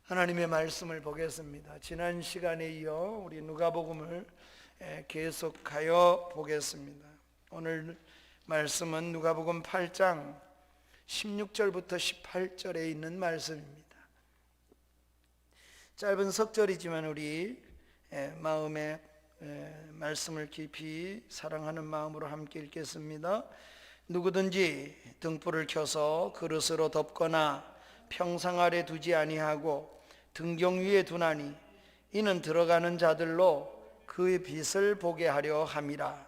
하나님의 말씀을 보겠습니다. 지난 시간에 이어 우리 누가복음을 계속하여 보겠습니다. 오늘 말씀은 누가복음 8장 16절부터 18절에 있는 말씀입니다. 짧은 석절이지만 우리 마음에 말씀을 깊이 사랑하는 마음으로 함께 읽겠습니다. 누구든지 등불을 켜서 그릇으로 덮거나 평상 아래 두지 아니하고 등경 위에 두나니 이는 들어가는 자들로 그의 빛을 보게 하려 함이라.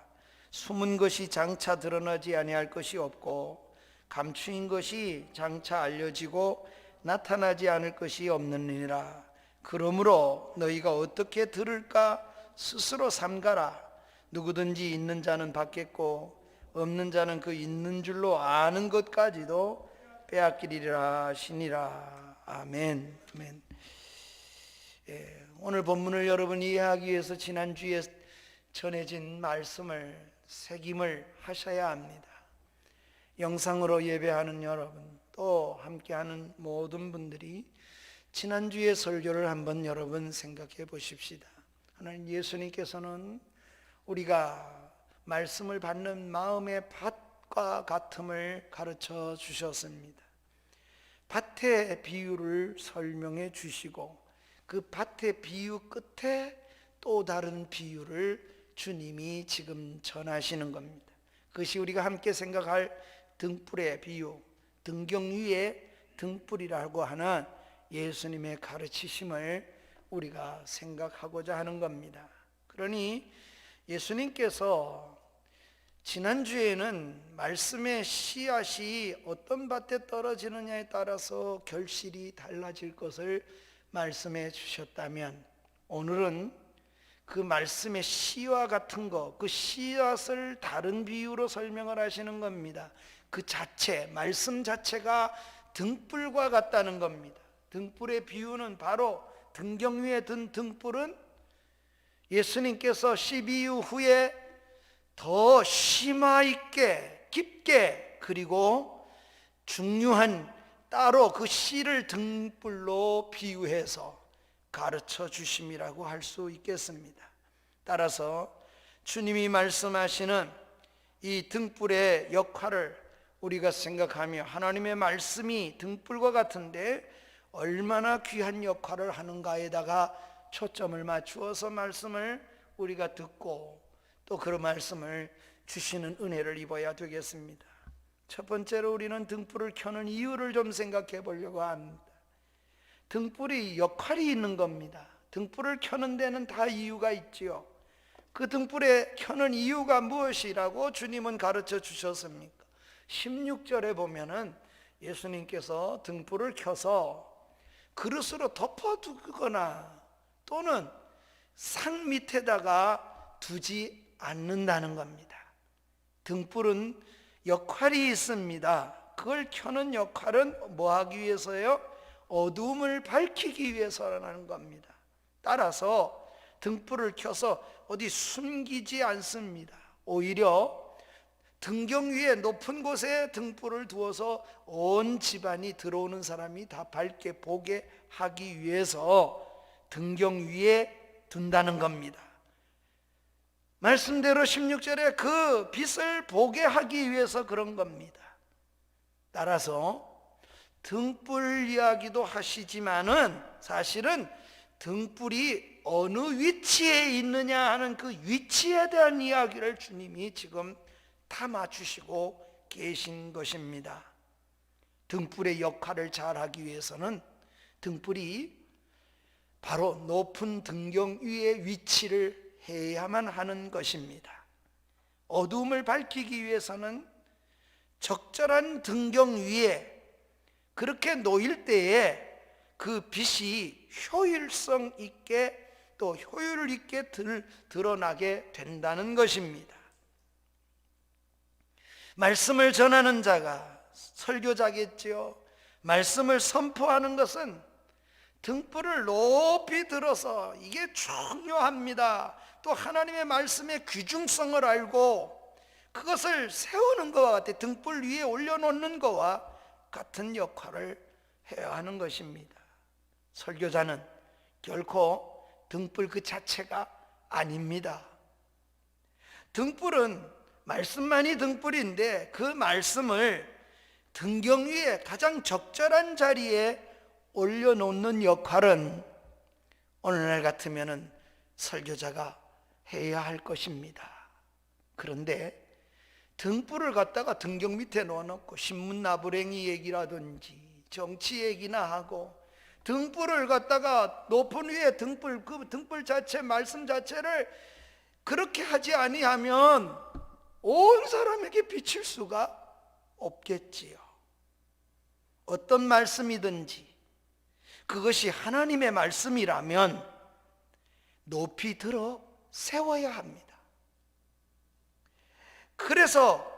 숨은 것이 장차 드러나지 아니할 것이 없고 감추인 것이 장차 알려지고 나타나지 않을 것이 없느니라. 그러므로 너희가 어떻게 들을까 스스로 삼가라. 누구든지 있는 자는 받겠고 없는 자는 그 있는 줄로 아는 것까지도 빼앗기리라 하시니라. 아멘. 아멘. 오늘 본문을 여러분이 이해하기 위해서 지난주에 전해진 말씀을 새김을 하셔야 합니다. 영상으로 예배하는 여러분, 또 함께하는 모든 분들이 지난주의 설교를 한번 여러분 생각해 보십시다. 하나님, 예수님께서는 우리가 말씀을 받는 마음의 밭과 같음을 가르쳐 주셨습니다. 밭의 비유를 설명해 주시고 그 밭의 비유 끝에 또 다른 비유를 주님이 지금 전하시는 겁니다. 그것이 우리가 함께 생각할 등불의 비유, 등경 위에 등불이라고 하는 예수님의 가르치심을 우리가 생각하고자 하는 겁니다. 그러니 예수님께서 지난주에는 말씀의 씨앗이 어떤 밭에 떨어지느냐에 따라서 결실이 달라질 것을 말씀해 주셨다면, 오늘은 그 말씀의 씨와 같은 것, 그 씨앗을 다른 비유로 설명을 하시는 겁니다. 그 자체, 말씀 자체가 등불과 같다는 겁니다. 등불의 비유는 바로 등경 위에 든 등불은 예수님께서 12유 후에 더 심화 있게 깊게 그리고 중요한 따로 그 씨를 등불로 비유해서 가르쳐 주심이라고 할 수 있겠습니다. 따라서 주님이 말씀하시는 이 등불의 역할을 우리가 생각하며 하나님의 말씀이 등불과 같은데 얼마나 귀한 역할을 하는가에다가 초점을 맞추어서 말씀을 우리가 듣고 또 그 말씀을 주시는 은혜를 입어야 되겠습니다. 첫 번째로 우리는 등불을 켜는 이유를 좀 생각해 보려고 합니다. 등불이 역할이 있는 겁니다. 등불을 켜는 데는 다 이유가 있지요. 그 등불에 켜는 이유가 무엇이라고 주님은 가르쳐 주셨습니까? 16절에 보면은 예수님께서 등불을 켜서 그릇으로 덮어두거나 또는 상 밑에다가 두지 않는다는 겁니다. 등불은 역할이 있습니다. 그걸 켜는 역할은 뭐 하기 위해서요? 어두움을 밝히기 위해서라는 겁니다. 따라서 등불을 켜서 어디 숨기지 않습니다. 오히려 등경 위에 높은 곳에 등불을 두어서 온 집안이 들어오는 사람이 다 밝게 보게 하기 위해서 등경 위에 둔다는 겁니다. 말씀대로 16절에 그 빛을 보게 하기 위해서 그런 겁니다. 따라서 등불 이야기도 하시지만은 사실은 등불이 어느 위치에 있느냐 하는 그 위치에 대한 이야기를 주님이 지금 다 맞추시고 계신 것입니다. 등불의 역할을 잘 하기 위해서는 등불이 바로 높은 등경 위에 위치를 해야만 하는 것입니다. 어두움을 밝히기 위해서는 적절한 등경 위에 그렇게 놓일 때에 그 빛이 효율성 있게 또 효율 있게 드러나게 된다는 것입니다. 말씀을 전하는 자가 설교자겠지요. 말씀을 선포하는 것은 등불을 높이 들어서 이게 중요합니다. 또 하나님의 말씀의 귀중성을 알고 그것을 세우는 것과 같아 등불 위에 올려놓는 것과 같은 역할을 해야 하는 것입니다. 설교자는 결코 등불 그 자체가 아닙니다. 등불은 말씀만이 등불인데 그 말씀을 등경 위에 가장 적절한 자리에 올려놓는 역할은 오늘날 같으면 설교자가 해야 할 것입니다. 그런데 등불을 갖다가 등경 밑에 놓아놓고 신문 나부랭이 얘기라든지 정치 얘기나 하고 등불을 갖다가 높은 위에 등불, 그 등불 자체, 말씀 자체를 그렇게 하지 아니하면 온 사람에게 비칠 수가 없겠지요. 어떤 말씀이든지 그것이 하나님의 말씀이라면 높이 들어 세워야 합니다. 그래서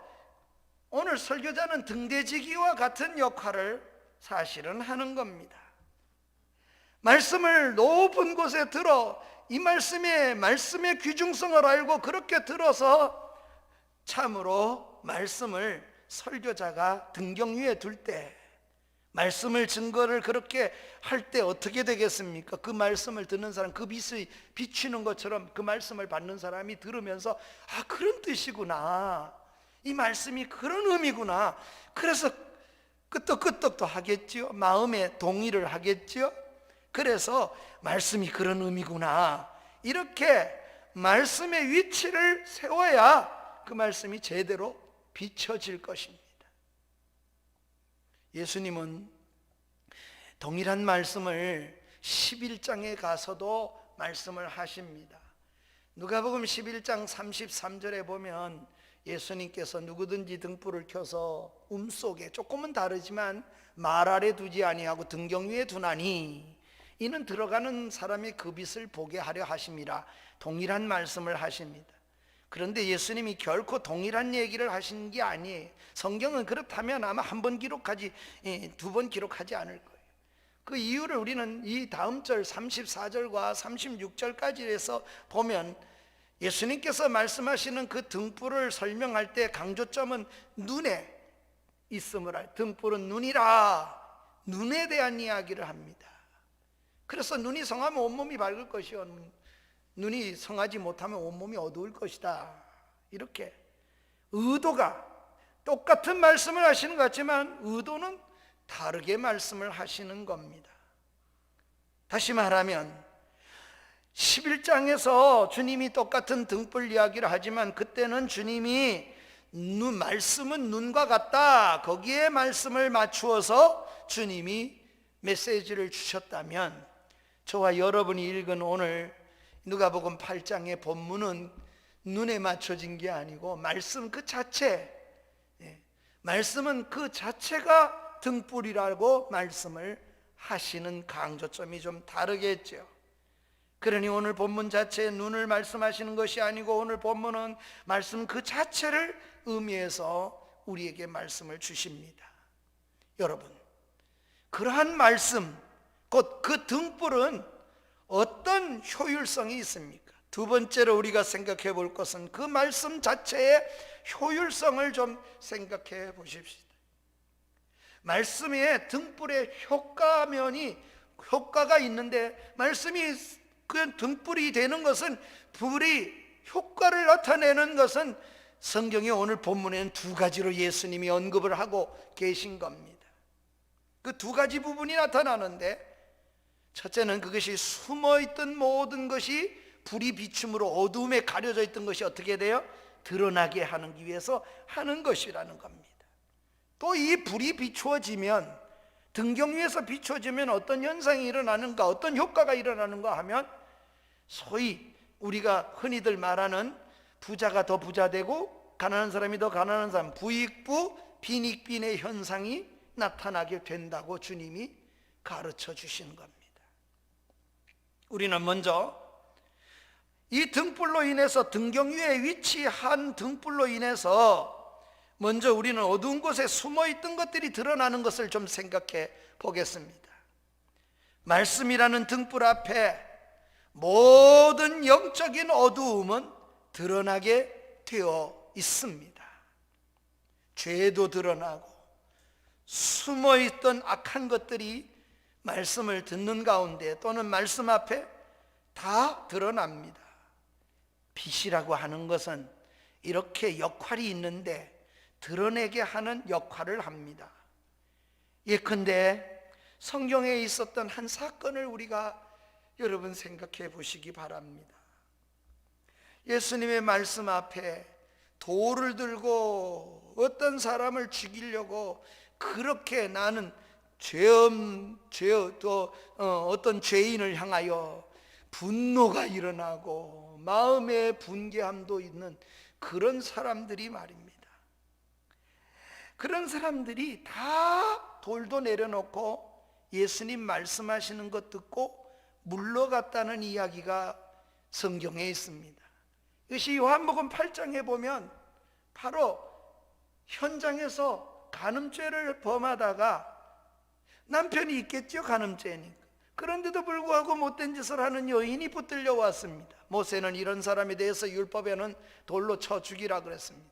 오늘 설교자는 등대지기와 같은 역할을 사실은 하는 겁니다. 말씀을 높은 곳에 들어 이 말씀의 귀중성을 알고 그렇게 들어서 참으로 말씀을 설교자가 등경 위에 둘 때 말씀을 증거를 그렇게 할 때 어떻게 되겠습니까? 그 말씀을 듣는 사람, 그 빛이 비추는 것처럼 그 말씀을 받는 사람이 들으면서 아, 그런 뜻이구나, 이 말씀이 그런 의미구나, 그래서 끄떡끄떡도 하겠죠. 마음에 동의를 하겠죠. 그래서 말씀이 그런 의미구나, 이렇게 말씀의 위치를 세워야 그 말씀이 제대로 비춰질 것입니다. 예수님은 동일한 말씀을 11장에 가서도 말씀을 하십니다. 누가복음 11장 33절에 보면 예수님께서 누구든지 등불을 켜서 속에 조금은 다르지만 말 아래 두지 아니하고 등경 위에 두나니 이는 들어가는 사람의 그 빛을 보게 하려 하심이라, 동일한 말씀을 하십니다. 그런데 예수님이 결코 동일한 얘기를 하신 게 아니에요. 성경은 그렇다면 아마 한 번 기록하지 두 번 기록하지 않을 거예요. 그 이유를 우리는 이 다음 절 34절과 36절까지 해서 보면 예수님께서 말씀하시는 그 등불을 설명할 때 강조점은 눈에 있음을 등불은 눈이라, 눈에 대한 이야기를 합니다. 그래서 눈이 성하면 온몸이 밝을 것이요, 눈이 성하지 못하면 온몸이 어두울 것이다. 이렇게 의도가 똑같은 말씀을 하시는 것 같지만 의도는 다르게 말씀을 하시는 겁니다. 다시 말하면 11장에서 주님이 똑같은 등불 이야기를 하지만 그때는 주님이 말씀은 눈과 같다, 거기에 말씀을 맞추어서 주님이 메시지를 주셨다면 저와 여러분이 읽은 오늘 누가복음 8장의 본문은 눈에 맞춰진 게 아니고 말씀 그 자체, 말씀은 그 자체가 등불이라고 말씀을 하시는 강조점이 좀 다르겠죠. 그러니 오늘 본문 자체에 눈을 말씀하시는 것이 아니고 오늘 본문은 말씀 그 자체를 의미해서 우리에게 말씀을 주십니다. 여러분, 그러한 말씀, 곧 그 등불은 어떤 효율성이 있습니까? 두 번째로 우리가 생각해 볼 것은 그 말씀 자체의 효율성을 좀 생각해 보십시다. 말씀에 등불의 효과가 있는데 말씀이 그 등불이 되는 것은, 불이 효과를 나타내는 것은 성경의 오늘 본문에는 두 가지로 예수님이 언급을 하고 계신 겁니다. 그 두 가지 부분이 나타나는데, 첫째는 그것이 숨어있던 모든 것이 불이 비춤으로 어두움에 가려져 있던 것이 어떻게 돼요? 드러나게 하기 위해서 하는 것이라는 겁니다. 또 이 불이 비추어지면, 등경 위에서 비추어지면 어떤 현상이 일어나는가, 어떤 효과가 일어나는가 하면 소위 우리가 흔히들 말하는 부자가 더 부자되고 가난한 사람이 더 가난한 사람, 부익부 빈익빈의 현상이 나타나게 된다고 주님이 가르쳐 주시는 겁니다. 우리는 먼저 이 등불로 인해서, 등경 위에 위치한 등불로 인해서 먼저 우리는 어두운 곳에 숨어있던 것들이 드러나는 것을 좀 생각해 보겠습니다. 말씀이라는 등불 앞에 모든 영적인 어두움은 드러나게 되어 있습니다. 죄도 드러나고 숨어있던 악한 것들이 말씀을 듣는 가운데 또는 말씀 앞에 다 드러납니다. 빛이라고 하는 것은 이렇게 역할이 있는데 드러내게 하는 역할을 합니다. 예컨대 성경에 있었던 한 사건을 우리가 여러분 생각해 보시기 바랍니다. 예수님의 말씀 앞에 돌을 들고 어떤 사람을 죽이려고 그렇게 나는 어떤 죄인을 향하여 분노가 일어나고 마음의 분개함도 있는 그런 사람들이 말입니다. 그런 사람들이 다 돌도 내려놓고 예수님 말씀하시는 것 듣고 물러갔다는 이야기가 성경에 있습니다. 이것이 요한복음 8장에 보면 바로 현장에서 간음죄를 범하다가 남편이 있겠죠, 간음죄니까. 그런데도 불구하고 못된 짓을 하는 여인이 붙들려 왔습니다. 모세는 이런 사람에 대해서 율법에는 돌로 쳐 죽이라 그랬습니다.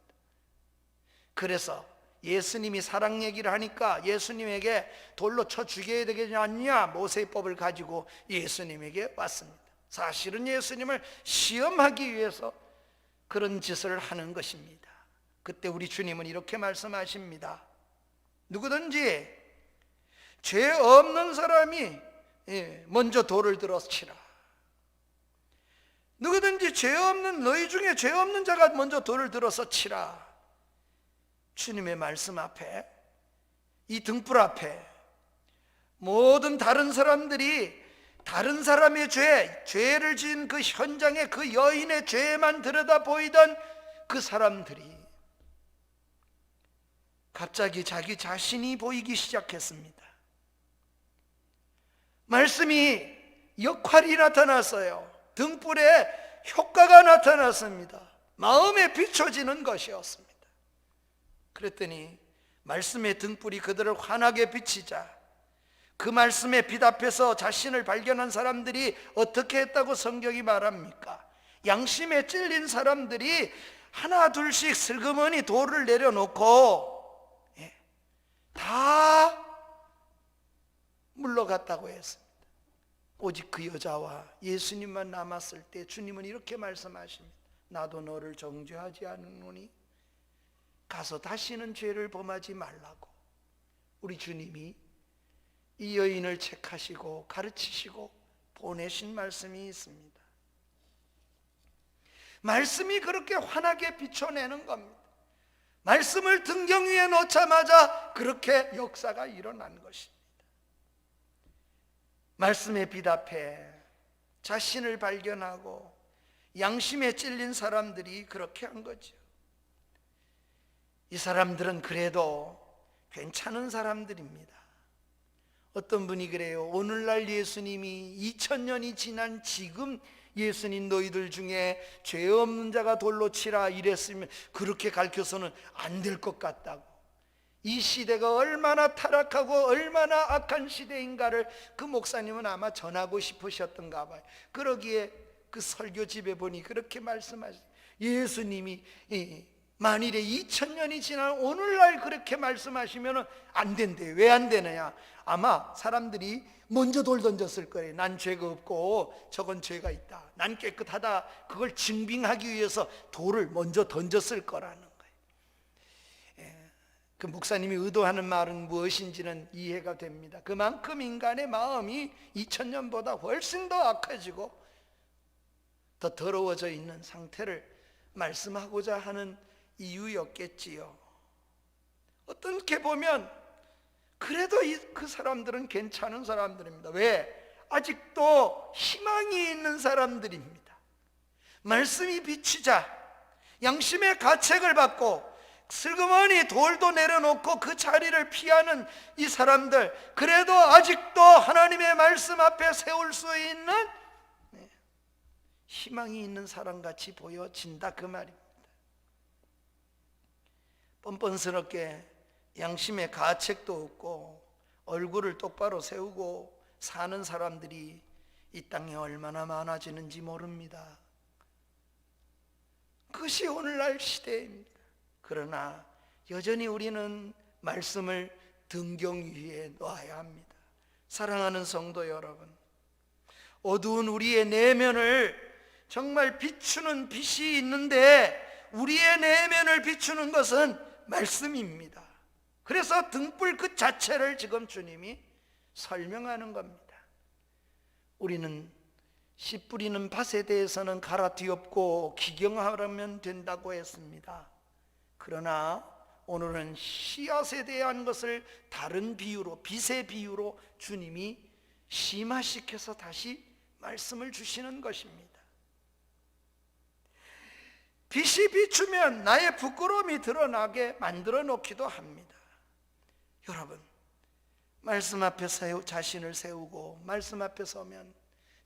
그래서 예수님이 사랑 얘기를 하니까 예수님에게 돌로 쳐 죽여야 되겠지 않냐, 모세법을 가지고 예수님에게 왔습니다. 사실은 예수님을 시험하기 위해서 그런 짓을 하는 것입니다. 그때 우리 주님은 이렇게 말씀하십니다. 누구든지 죄 없는 사람이 먼저 돌을 들어 치라. 누구든지 죄 없는, 너희 중에 죄 없는 자가 먼저 돌을 들어서 치라. 주님의 말씀 앞에, 이 등불 앞에 모든 다른 사람들이 다른 사람의 죄를 지은 그 현장에 그 여인의 죄만 들여다 보이던 그 사람들이 갑자기 자기 자신이 보이기 시작했습니다. 말씀이 역할이 나타났어요. 등불에 효과가 나타났습니다. 마음에 비춰지는 것이었습니다. 그랬더니 말씀의 등불이 그들을 환하게 비치자 그 말씀의 빛 앞에서 자신을 발견한 사람들이 어떻게 했다고 성경이 말합니까? 양심에 찔린 사람들이 하나 둘씩 슬그머니 돌을 내려놓고 다 물러갔다고 했습니다. 오직 그 여자와 예수님만 남았을 때 주님은 이렇게 말씀하십니다. 나도 너를 정죄하지 않으노니 가서 다시는 죄를 범하지 말라고. 우리 주님이 이 여인을 책하시고 가르치시고 보내신 말씀이 있습니다. 말씀이 그렇게 환하게 비춰내는 겁니다. 말씀을 등경 위에 놓자마자 그렇게 역사가 일어난 것입니다. 말씀의 빛 앞에 자신을 발견하고 양심에 찔린 사람들이 그렇게 한 거죠. 이 사람들은 그래도 괜찮은 사람들입니다. 어떤 분이 그래요. 오늘날 예수님이 2000년이 지난 지금 예수님 너희들 중에 죄 없는 자가 돌로 치라 이랬으면 그렇게 가르쳐서는 안 될 것 같다고. 이 시대가 얼마나 타락하고 얼마나 악한 시대인가를 그 목사님은 아마 전하고 싶으셨던가 봐요. 그러기에 그 설교집에 보니 그렇게 말씀하셨어요. 예수님이 만일에 2000년이 지난 오늘날 그렇게 말씀하시면 안 된대요. 왜 안 되느냐? 아마 사람들이 먼저 돌 던졌을 거예요. 난 죄가 없고 저건 죄가 있다, 난 깨끗하다, 그걸 증빙하기 위해서 돌을 먼저 던졌을 거라는 거예요. 그 목사님이 의도하는 말은 무엇인지는 이해가 됩니다. 그만큼 인간의 마음이 2000년보다 훨씬 더 악해지고 더 더러워져 있는 상태를 말씀하고자 하는 이유였겠지요. 어떻게 보면 그래도 그 사람들은 괜찮은 사람들입니다. 왜? 아직도 희망이 있는 사람들입니다. 말씀이 비치자 양심의 가책을 받고 슬그머니 돌도 내려놓고 그 자리를 피하는 이 사람들, 그래도 아직도 하나님의 말씀 앞에 세울 수 있는 희망이 있는 사람같이 보여진다 그 말입니다. 뻔뻔스럽게 양심의 가책도 없고 얼굴을 똑바로 세우고 사는 사람들이 이 땅에 얼마나 많아지는지 모릅니다. 그것이 오늘날 시대입니다. 그러나 여전히 우리는 말씀을 등경 위에 놓아야 합니다. 사랑하는 성도 여러분, 어두운 우리의 내면을 정말 비추는 빛이 있는데 우리의 내면을 비추는 것은 말씀입니다. 그래서 등불 그 자체를 지금 주님이 설명하는 겁니다. 우리는 씨 뿌리는 밭에 대해서는 갈아 뒤엎고 기경하면 된다고 했습니다. 그러나 오늘은 씨앗에 대한 것을 다른 비유로, 빛의 비유로 주님이 심화시켜서 다시 말씀을 주시는 것입니다. 빛이 비추면 나의 부끄러움이 드러나게 만들어 놓기도 합니다. 여러분, 말씀 앞에 자신을 세우고 말씀 앞에 서면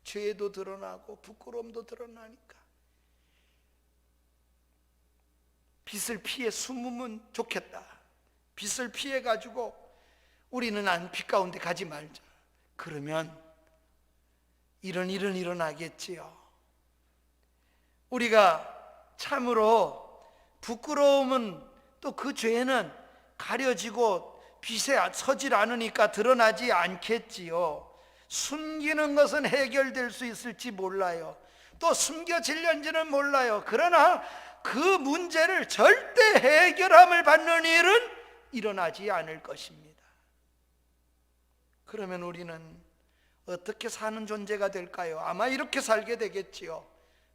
죄도 드러나고 부끄러움도 드러나니까 빛을 피해 숨으면 좋겠다. 빛을 피해 가지고 우리는 빛 가운데 가지 말자. 그러면 이런 일은 일어나겠지요. 우리가 참으로 부끄러움은 또 그 죄는 가려지고 빛에 서질 않으니까 드러나지 않겠지요. 숨기는 것은 해결될 수 있을지 몰라요. 또 숨겨질는지는 몰라요. 그러나 그 문제를 절대 해결함을 받는 일은 일어나지 않을 것입니다. 그러면 우리는 어떻게 사는 존재가 될까요? 아마 이렇게 살게 되겠지요.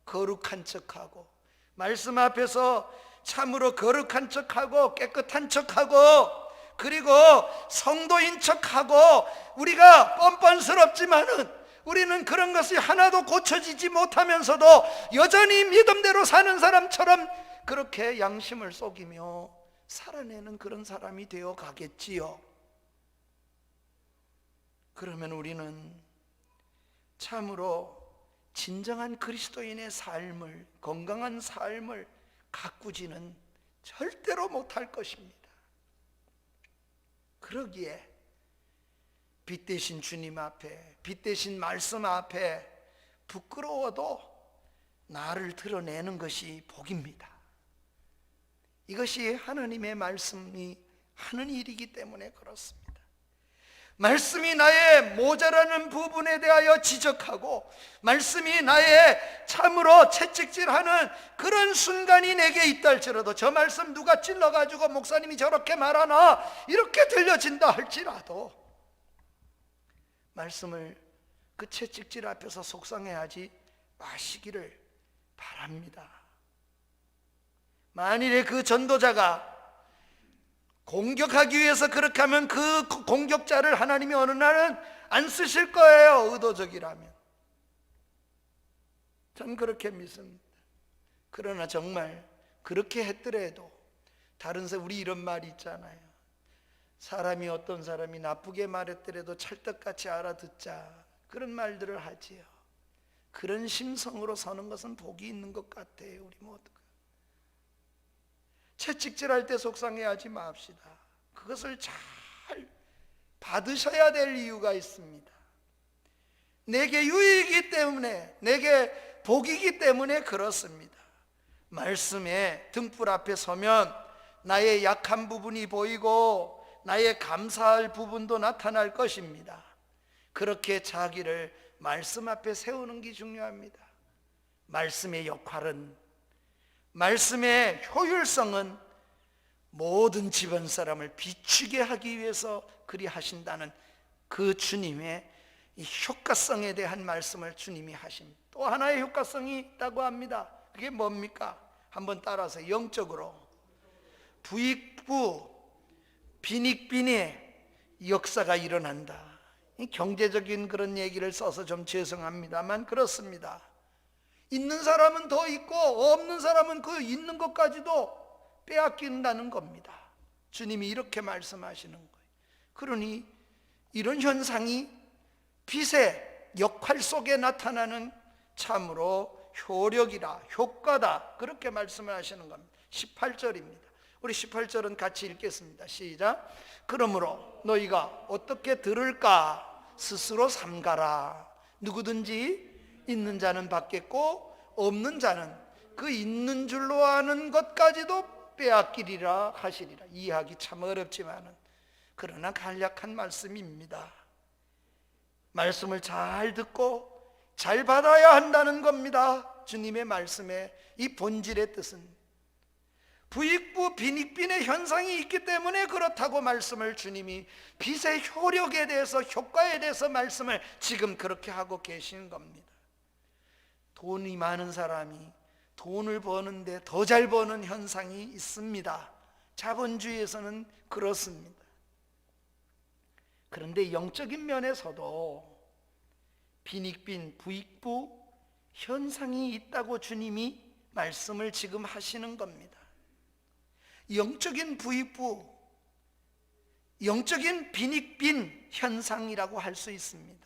거룩한 척하고 말씀 앞에서 참으로 거룩한 척하고 깨끗한 척하고 그리고 성도인 척하고 우리가 뻔뻔스럽지만은 우리는 그런 것이 하나도 고쳐지지 못하면서도 여전히 믿음대로 사는 사람처럼 그렇게 양심을 속이며 살아내는 그런 사람이 되어 가겠지요. 그러면 우리는 참으로 진정한 그리스도인의 삶을, 건강한 삶을 가꾸지는 절대로 못할 것입니다. 그러기에 빛 대신 주님 앞에, 빛 대신 말씀 앞에 부끄러워도 나를 드러내는 것이 복입니다. 이것이 하나님의 말씀이 하는 일이기 때문에 그렇습니다. 말씀이 나의 모자라는 부분에 대하여 지적하고 말씀이 나의 참으로 채찍질하는 그런 순간이 내게 있다 할지라도, 저 말씀 누가 찔러가지고 목사님이 저렇게 말하나 이렇게 들려진다 할지라도 말씀을 그 채찍질 앞에서 속상해하지 마시기를 바랍니다. 만일에 그 전도자가 공격하기 위해서 그렇게 하면 그 공격자를 하나님이 어느 날은 안 쓰실 거예요. 의도적이라면. 전 그렇게 믿습니다. 그러나 정말 그렇게 했더라도 다른 사람, 우리 이런 말이 있잖아요. 사람이 어떤 사람이 나쁘게 말했더라도 찰떡같이 알아듣자, 그런 말들을 하지요. 그런 심성으로 서는 것은 복이 있는 것 같아요. 우리 모두가 채찍질할 때 속상해하지 맙시다. 그것을 잘 받으셔야 될 이유가 있습니다. 내게 유익이기 때문에, 내게 복이기 때문에 그렇습니다. 말씀에 등불 앞에 서면 나의 약한 부분이 보이고 나의 감사할 부분도 나타날 것입니다. 그렇게 자기를 말씀 앞에 세우는 게 중요합니다. 말씀의 역할은, 말씀의 효율성은 모든 집안 사람을 비추게 하기 위해서 그리 하신다는 그 주님의 이 효과성에 대한 말씀을 주님이 하십니다. 또 하나의 효과성이 있다고 합니다. 그게 뭡니까? 한번 따라서 영적으로 부익부 빈익빈의 역사가 일어난다. 경제적인 그런 얘기를 써서 좀 죄송합니다만 그렇습니다. 있는 사람은 더 있고 없는 사람은 그 있는 것까지도 빼앗긴다는 겁니다. 주님이 이렇게 말씀하시는 거예요. 그러니 이런 현상이 빛의 역할 속에 나타나는 참으로 효력이라, 효과다, 그렇게 말씀을 하시는 겁니다. 18절입니다. 우리 18절은 같이 읽겠습니다. 시작. 그러므로 너희가 어떻게 들을까 스스로 삼가라. 누구든지 있는 자는 받겠고 없는 자는 그 있는 줄로 아는 것까지도 빼앗기리라 하시리라. 이해하기 참 어렵지만은 그러나 간략한 말씀입니다. 말씀을 잘 듣고 잘 받아야 한다는 겁니다. 주님의 말씀의 이 본질의 뜻은 부익부 빈익빈의 현상이 있기 때문에 그렇다고 말씀을 주님이 빛의 효력에 대해서 효과에 대해서 말씀을 지금 그렇게 하고 계시는 겁니다. 돈이 많은 사람이 돈을 버는데 더 잘 버는 현상이 있습니다. 자본주의에서는 그렇습니다. 그런데 영적인 면에서도 빈익빈 부익부 현상이 있다고 주님이 말씀을 지금 하시는 겁니다. 영적인 부익부, 영적인 빈익빈 현상이라고 할 수 있습니다.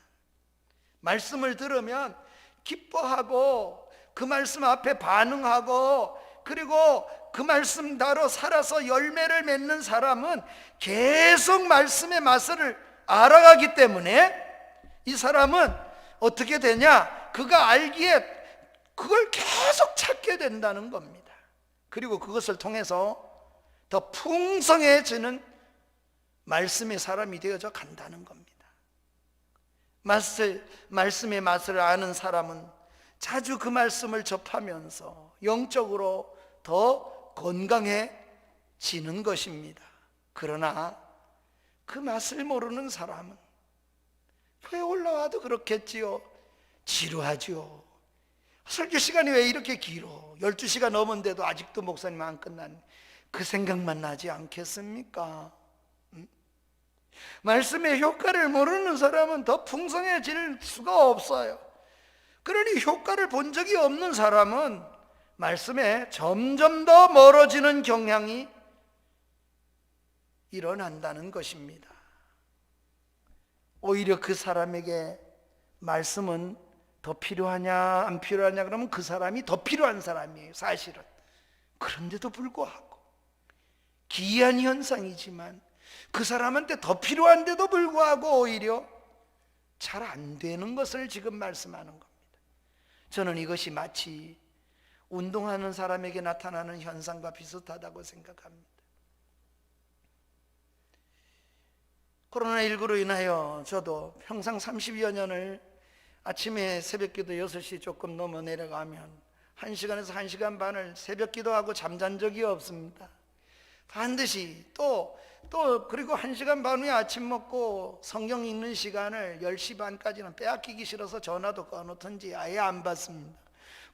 말씀을 들으면 기뻐하고 그 말씀 앞에 반응하고 그리고 그 말씀대로 살아서 열매를 맺는 사람은 계속 말씀의 맛을 알아가기 때문에 이 사람은 어떻게 되냐? 그가 알기에 그걸 계속 찾게 된다는 겁니다. 그리고 그것을 통해서 더 풍성해지는 말씀의 사람이 되어져 간다는 겁니다. 말씀의 맛을 아는 사람은 자주 그 말씀을 접하면서 영적으로 더 건강해지는 것입니다. 그러나 그 맛을 모르는 사람은 교회 올라와도 그렇겠지요. 지루하지요. 설교 시간이 왜 이렇게 길어? 12시가 넘었는데도 아직도 목사님 안 끝났네. 그 생각만 나지 않겠습니까? 말씀의 효과를 모르는 사람은 더 풍성해질 수가 없어요. 그러니 효과를 본 적이 없는 사람은 말씀에 점점 더 멀어지는 경향이 일어난다는 것입니다. 오히려 그 사람에게 말씀은 더 필요하냐 안 필요하냐 그러면 그 사람이 더 필요한 사람이에요, 사실은. 그런데도 불구하고 기이한 현상이지만 그 사람한테 더 필요한데도 불구하고 오히려 잘 안 되는 것을 지금 말씀하는 겁니다. 저는 이것이 마치 운동하는 사람에게 나타나는 현상과 비슷하다고 생각합니다. 코로나19로 인하여 저도 평상 30여 년을 아침에 새벽기도 6시 조금 넘어 내려가면 1시간에서 1시간 반을 새벽기도하고 잠잔 적이 없습니다. 반드시 또 그리고 1시간 반 후에 아침 먹고 성경 읽는 시간을 10시 반까지는 빼앗기기 싫어서 전화도 꺼놓든지 아예 안 받습니다.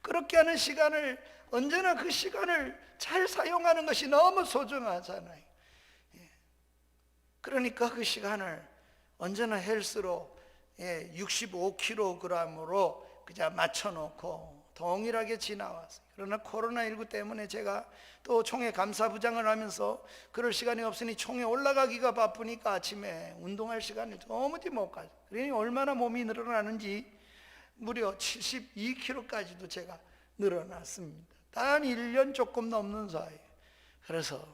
그렇게 하는 시간을 언제나 그 시간을 잘 사용하는 것이 너무 소중하잖아요. 그러니까 그 시간을 언제나 헬스로 65kg으로 그냥 맞춰놓고 동일하게 지나왔어요. 그러나 코로나19 때문에 제가 또 총회 감사부장을 하면서 그럴 시간이 없으니 총회 올라가기가 바쁘니까 아침에 운동할 시간을 도무지 못 가요. 그러니 얼마나 몸이 늘어나는지 무려 72kg까지도 제가 늘어났습니다. 단 1년 조금 넘는 사이. 그래서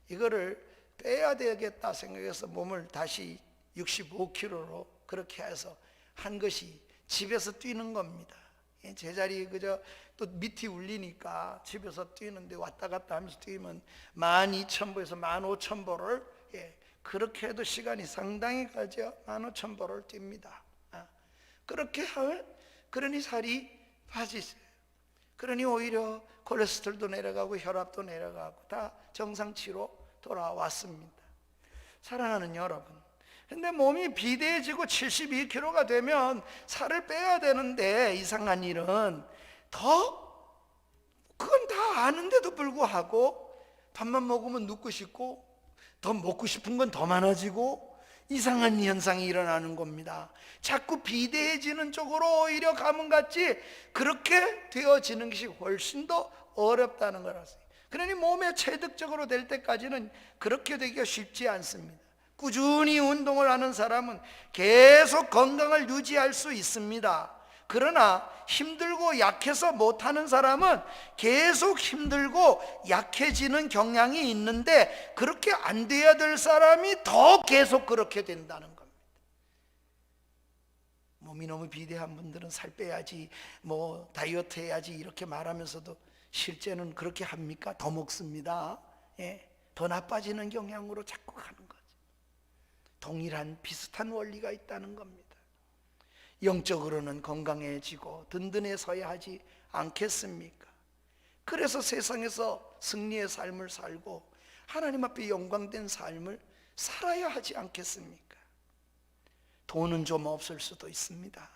이거를 빼야 되겠다 생각해서 몸을 다시 65kg로 그렇게 해서 한 것이 집에서 뛰는 겁니다. 제자리 그저 또 밑이 울리니까 집에서 뛰는데 왔다 갔다 하면서 뛰면 12,000보에서 15,000보를 그렇게 해도 시간이 상당히 가죠. 15,000보를 뜁니다. 그렇게 하면 그러니 살이 빠지세요. 그러니 오히려 콜레스테롤도 내려가고 혈압도 내려가고 다 정상치로 돌아왔습니다. 사랑하는 여러분, 근데 몸이 비대해지고 72kg가 되면 살을 빼야 되는데 이상한 일은 그건 다 아는데도 불구하고 밥만 먹으면 눕고 싶고 더 먹고 싶은 건 더 많아지고 이상한 현상이 일어나는 겁니다. 자꾸 비대해지는 쪽으로 오히려 가면 같지 그렇게 되어지는 것이 훨씬 더 어렵다는 거라서. 그러니 몸에 체득적으로 될 때까지는 그렇게 되기가 쉽지 않습니다. 꾸준히 운동을 하는 사람은 계속 건강을 유지할 수 있습니다. 그러나 힘들고 약해서 못하는 사람은 계속 힘들고 약해지는 경향이 있는데 그렇게 안 돼야 될 사람이 더 계속 그렇게 된다는 겁니다. 몸이 너무 비대한 분들은 살 빼야지 다이어트 해야지 이렇게 말하면서도 실제는 그렇게 합니까? 더 먹습니다. 더 나빠지는 경향으로 자꾸 가는 거죠. 동일한 비슷한 원리가 있다는 겁니다. 영적으로는 건강해지고 든든해서야 하지 않겠습니까? 그래서 세상에서 승리의 삶을 살고 하나님 앞에 영광된 삶을 살아야 하지 않겠습니까? 돈은 좀 없을 수도 있습니다.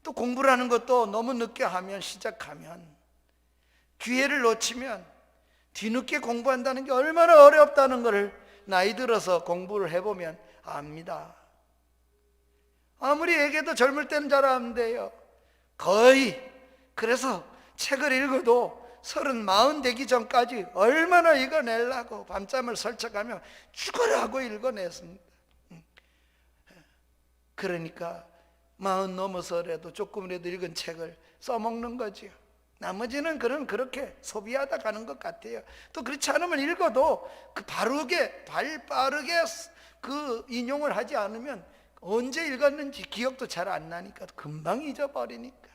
또 공부라는 것도 너무 늦게 시작하면 기회를 놓치면 뒤늦게 공부한다는 게 얼마나 어렵다는 것을 나이 들어서 공부를 해보면 압니다. 아무리 얘기해도 젊을 때는 잘 안 돼요. 거의. 그래서 책을 읽어도 40 되기 전까지 얼마나 읽어내려고 밤잠을 설쳐가며 죽으라고 읽어냈습니다. 그러니까 40 넘어서라도 조금이라도 읽은 책을 써먹는 거지요. 나머지는 그렇게 소비하다 가는 것 같아요. 또 그렇지 않으면 읽어도 발 빠르게 그 인용을 하지 않으면 언제 읽었는지 기억도 잘 안 나니까 금방 잊어버리니까.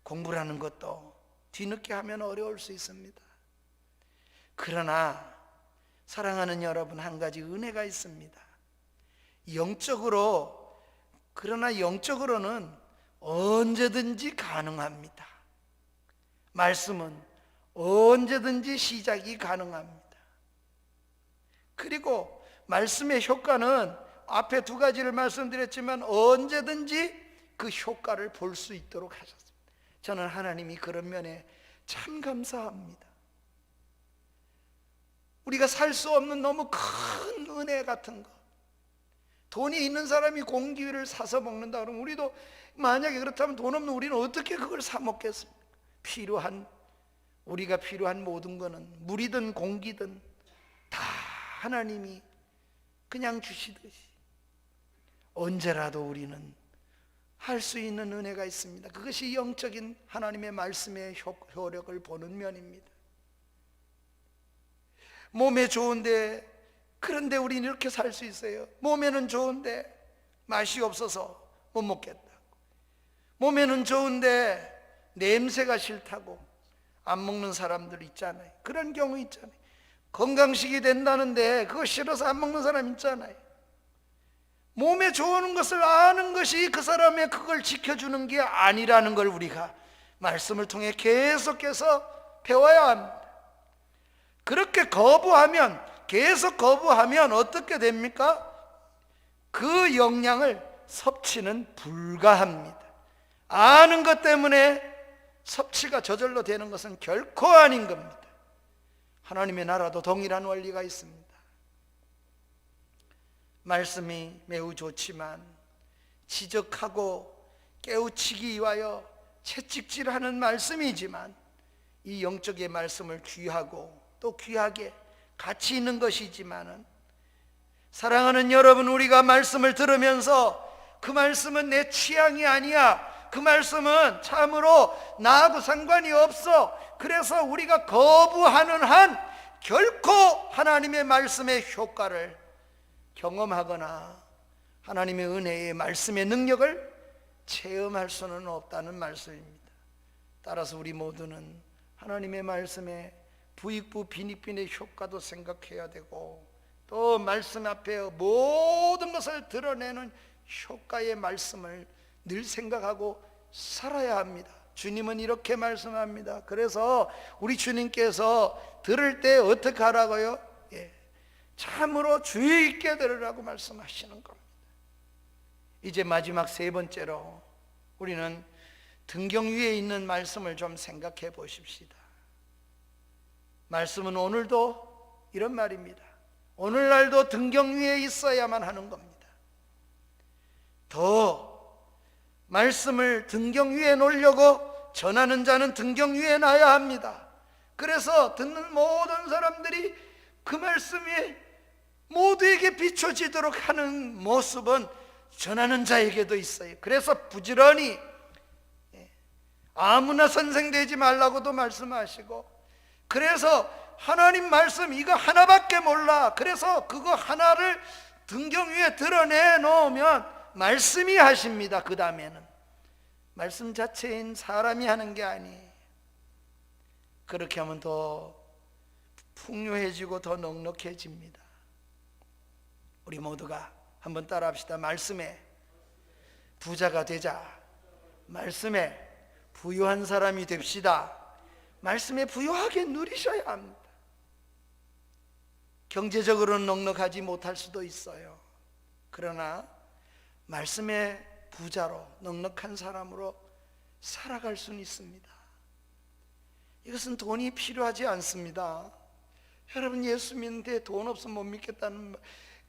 공부라는 것도 뒤늦게 하면 어려울 수 있습니다. 그러나 사랑하는 여러분, 한 가지 은혜가 있습니다. 영적으로는 언제든지 가능합니다. 말씀은 언제든지 시작이 가능합니다. 그리고 말씀의 효과는 앞에 2가지를 말씀드렸지만 언제든지 그 효과를 볼 수 있도록 하셨습니다. 저는 하나님이 그런 면에 참 감사합니다. 우리가 살 수 없는 너무 큰 은혜 같은 거, 돈이 있는 사람이 공기를 사서 먹는다 그러면 우리도 만약에 그렇다면 돈 없는 우리는 어떻게 그걸 사 먹겠습니까? 우리가 필요한 모든 거는 물이든 공기든 다 하나님이 그냥 주시듯이 언제라도 우리는 할 수 있는 은혜가 있습니다. 그것이 영적인 하나님의 말씀의 효력을 보는 면입니다. 몸에 좋은데, 그런데 우리는 이렇게 살 수 있어요. 몸에는 좋은데 맛이 없어서 못 먹겠다고, 몸에는 좋은데 냄새가 싫다고 안 먹는 사람들 있잖아요. 그런 경우 있잖아요. 건강식이 된다는데 그거 싫어서 안 먹는 사람 있잖아요. 몸에 좋은 것을 아는 것이 그 사람의 그걸 지켜주는 게 아니라는 걸 우리가 말씀을 통해 계속해서 배워야 합니다. 그렇게 계속 거부하면 어떻게 됩니까? 그 영향을 섭취는 불가합니다. 아는 것 때문에 섭취가 저절로 되는 것은 결코 아닌 겁니다. 하나님의 나라도 동일한 원리가 있습니다. 말씀이 매우 좋지만 지적하고 깨우치기 위하여 채찍질하는 말씀이지만 이 영적의 말씀을 귀하고 또 귀하게 가치 있는 것이지만은, 사랑하는 여러분, 우리가 말씀을 들으면서 그 말씀은 내 취향이 아니야, 그 말씀은 참으로 나하고 상관이 없어, 그래서 우리가 거부하는 한 결코 하나님의 말씀의 효과를 경험하거나 하나님의 은혜의 말씀의 능력을 체험할 수는 없다는 말씀입니다. 따라서 우리 모두는 하나님의 말씀의 부익부 빈익빈의 효과도 생각해야 되고, 또 말씀 앞에 모든 것을 드러내는 효과의 말씀을 늘 생각하고 살아야 합니다. 주님은 이렇게 말씀합니다. 그래서 우리 주님께서 들을 때 어떻게 하라고요? 참으로 주의 있게 들으라고 말씀하시는 겁니다. 이제 마지막 3번째로 우리는 등경 위에 있는 말씀을 좀 생각해 보십시다. 말씀은 오늘도 이런 말입니다. 오늘날도 등경 위에 있어야만 하는 겁니다. 더 말씀을 등경 위에 놓으려고 전하는 자는 등경 위에 놔야 합니다. 그래서 듣는 모든 사람들이 그 말씀이 모두에게 비춰지도록 하는 모습은 전하는 자에게도 있어요. 그래서 부지런히 아무나 선생되지 말라고도 말씀하시고, 그래서 하나님 말씀 이거 하나밖에 몰라, 그래서 그거 하나를 등경 위에 드러내 놓으면 말씀이 하십니다. 그 다음에는 말씀 자체인 사람이 하는 게 아니에요. 그렇게 하면 더 풍요해지고 더 넉넉해집니다. 우리 모두가 한번 따라합시다. 말씀에 부자가 되자. 말씀에 부유한 사람이 됩시다. 말씀에 부유하게 누리셔야 합니다. 경제적으로는 넉넉하지 못할 수도 있어요. 그러나 말씀의 부자로, 넉넉한 사람으로 살아갈 수는 있습니다. 이것은 돈이 필요하지 않습니다. 여러분, 예수 믿는데 돈 없으면 못 믿겠다는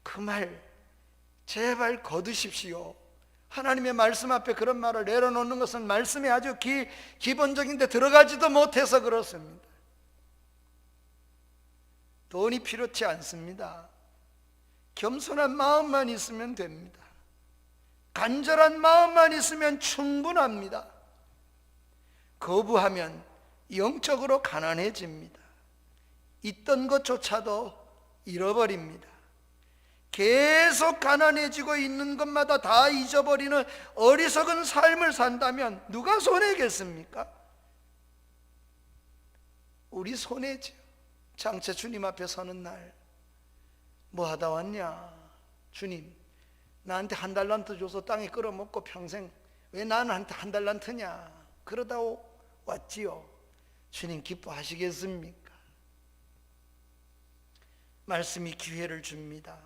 그 말 제발 거두십시오. 하나님의 말씀 앞에 그런 말을 내려놓는 것은 말씀이 아주 기본적인데 들어가지도 못해서 그렇습니다. 돈이 필요치 않습니다. 겸손한 마음만 있으면 됩니다. 간절한 마음만 있으면 충분합니다. 거부하면 영적으로 가난해집니다. 있던 것조차도 잃어버립니다. 계속 가난해지고 있는 것마다 다 잊어버리는 어리석은 삶을 산다면 누가 손해겠습니까? 우리 손해죠. 장차 주님 앞에 서는 날 뭐 하다 왔냐? 주님, 나한테 한 달란트 줘서 땅에 끌어먹고 평생 왜 나한테 한 달란트냐? 그러다 왔지요. 주님 기뻐하시겠습니까? 말씀이 기회를 줍니다.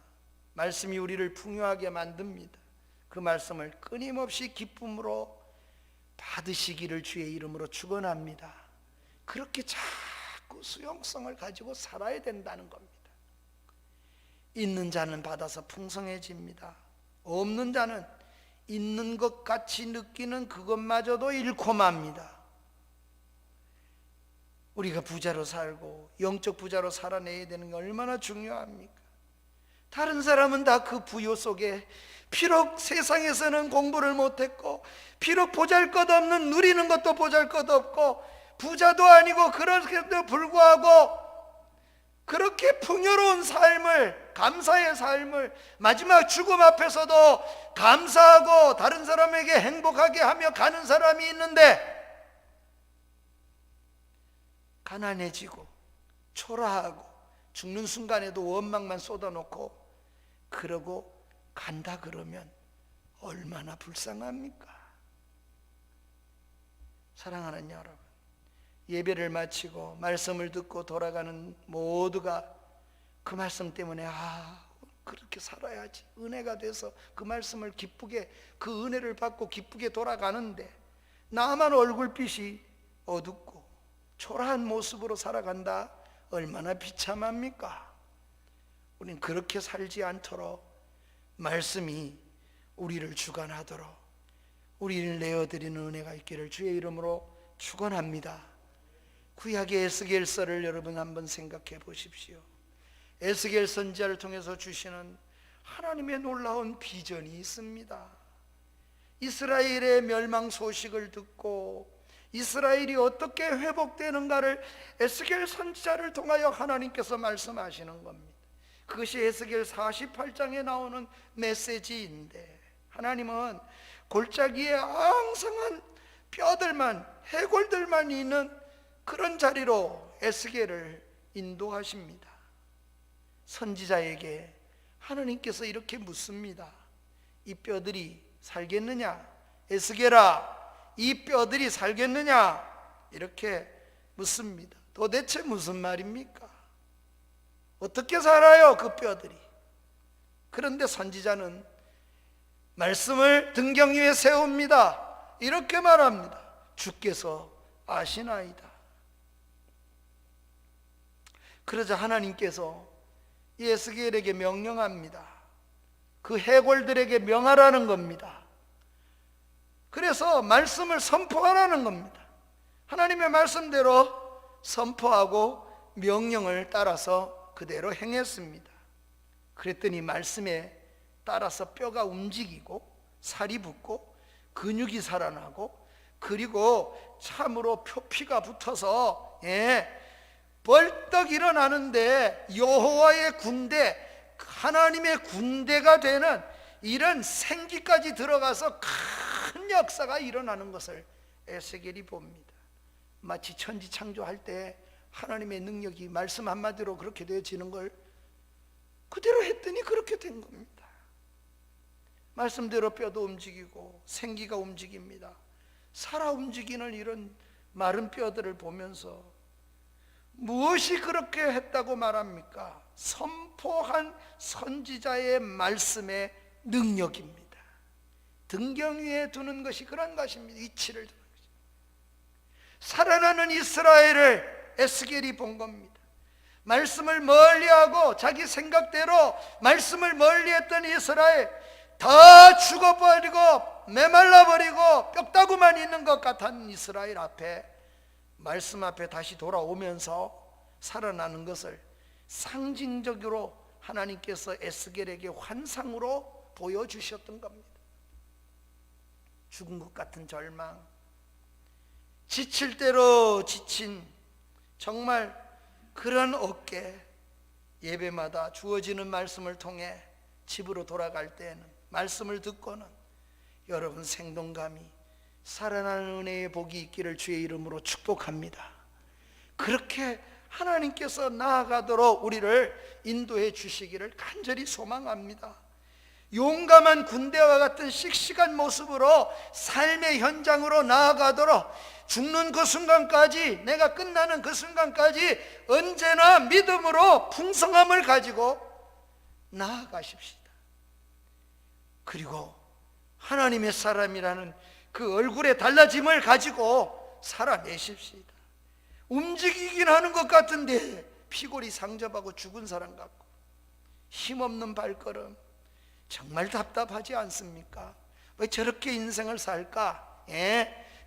말씀이 우리를 풍요하게 만듭니다. 그 말씀을 끊임없이 기쁨으로 받으시기를 주의 이름으로 축원합니다. 그렇게 자꾸 수용성을 가지고 살아야 된다는 겁니다. 있는 자는 받아서 풍성해집니다. 없는 자는 있는 것 같이 느끼는 그것마저도 잃고 맙니다. 우리가 부자로 살고 영적 부자로 살아내야 되는 게 얼마나 중요합니까? 다른 사람은 다 그 부요 속에 비록 세상에서는 공부를 못했고 비록 보잘것없는 누리는 것도 보잘것없고 부자도 아니고 그렇게도 불구하고 그렇게 풍요로운 삶을, 감사의 삶을 마지막 죽음 앞에서도 감사하고 다른 사람에게 행복하게 하며 가는 사람이 있는데 가난해지고 초라하고 죽는 순간에도 원망만 쏟아놓고 그러고 간다 그러면 얼마나 불쌍합니까? 사랑하는 여러분, 예배를 마치고 말씀을 듣고 돌아가는 모두가 그 말씀 때문에 그렇게 살아야지 은혜가 돼서 그 말씀을 기쁘게, 그 은혜를 받고 기쁘게 돌아가는데 나만 얼굴빛이 어둡고 초라한 모습으로 살아간다? 얼마나 비참합니까? 우린 그렇게 살지 않도록 말씀이 우리를 주관하도록 우리를 내어드리는 은혜가 있기를 주의 이름으로 축원합니다. 구약의 에스겔서를 여러분 한번 생각해 보십시오. 에스겔 선지자를 통해서 주시는 하나님의 놀라운 비전이 있습니다. 이스라엘의 멸망 소식을 듣고 이스라엘이 어떻게 회복되는가를 에스겔 선지자를 통하여 하나님께서 말씀하시는 겁니다. 그것이 에스겔 48장에 나오는 메시지인데, 하나님은 골짜기에 앙상한 뼈들만, 해골들만 있는 그런 자리로 에스겔을 인도하십니다. 선지자에게 하나님께서 이렇게 묻습니다. 이 뼈들이 살겠느냐? 에스겔아, 이 뼈들이 살겠느냐? 이렇게 묻습니다. 도대체 무슨 말입니까? 어떻게 살아요, 그 뼈들이? 그런데 선지자는 말씀을 등경 위에 세웁니다. 이렇게 말합니다. 주께서 아시나이다. 그러자 하나님께서 에스겔에게 명령합니다. 그 해골들에게 명하라는 겁니다. 그래서 말씀을 선포하라는 겁니다. 하나님의 말씀대로 선포하고 명령을 따라서 그대로 행했습니다. 그랬더니 말씀에 따라서 뼈가 움직이고 살이 붙고 근육이 살아나고 그리고 참으로 표피가 붙어서 벌떡 일어나는데 여호와의 군대, 하나님의 군대가 되는 이런 생기까지 들어가서 큰 역사가 일어나는 것을 에스겔이 봅니다. 마치 천지 창조할 때 하나님의 능력이 말씀 한마디로 그렇게 되어지는 걸 그대로 했더니 그렇게 된 겁니다. 말씀대로 뼈도 움직이고 생기가 움직입니다. 살아 움직이는 이런 마른 뼈들을 보면서 무엇이 그렇게 했다고 말합니까? 선포한 선지자의 말씀의 능력입니다. 등경 위에 두는 것이 그런 것입니다. 이치를 두는 것입니다. 살아나는 이스라엘을 에스겔이 본 겁니다. 말씀을 멀리하고 자기 생각대로 말씀을 멀리했던 이스라엘, 다 죽어버리고 메말라버리고 뼈다구만 있는 것 같은 이스라엘 앞에, 말씀 앞에 다시 돌아오면서 살아나는 것을 상징적으로 하나님께서 에스겔에게 환상으로 보여주셨던 겁니다. 죽은 것 같은 절망, 지칠 대로 지친 정말 그런 어깨, 예배마다 주어지는 말씀을 통해 집으로 돌아갈 때에는, 말씀을 듣고는 여러분 생동감이 살아나는 은혜의 복이 있기를 주의 이름으로 축복합니다. 그렇게 하나님께서 나아가도록 우리를 인도해 주시기를 간절히 소망합니다. 용감한 군대와 같은 씩씩한 모습으로 삶의 현장으로 나아가도록, 죽는 그 순간까지, 내가 끝나는 그 순간까지 언제나 믿음으로 풍성함을 가지고 나아가십시다. 그리고 하나님의 사람이라는 그 얼굴의 달라짐을 가지고 살아내십시다. 움직이긴 하는 것 같은데 피골이 상접하고 죽은 사람 같고 힘없는 발걸음, 정말 답답하지 않습니까? 왜 저렇게 인생을 살까?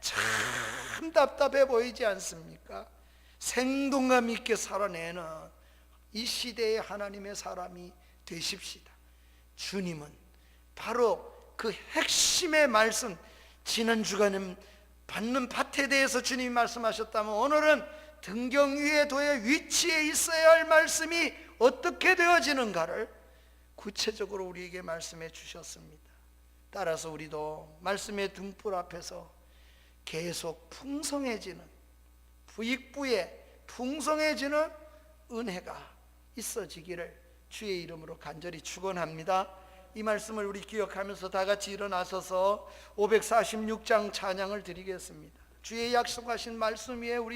참 답답해 보이지 않습니까? 생동감 있게 살아내는 이 시대의 하나님의 사람이 되십시다. 주님은 바로 그 핵심의 말씀, 지난 주간은 받는 밭에 대해서 주님이 말씀하셨다면, 오늘은 등경 위에 도의 위치에 있어야 할 말씀이 어떻게 되어지는가를 구체적으로 우리에게 말씀해 주셨습니다. 따라서 우리도 말씀의 등불 앞에서 계속 풍성해지는, 부익부에 풍성해지는 은혜가 있어지기를 주의 이름으로 간절히 축원합니다. 이 말씀을 우리 기억하면서 다 같이 일어나서서 546장 찬양을 드리겠습니다. 주의 약속하신 말씀 위에 우리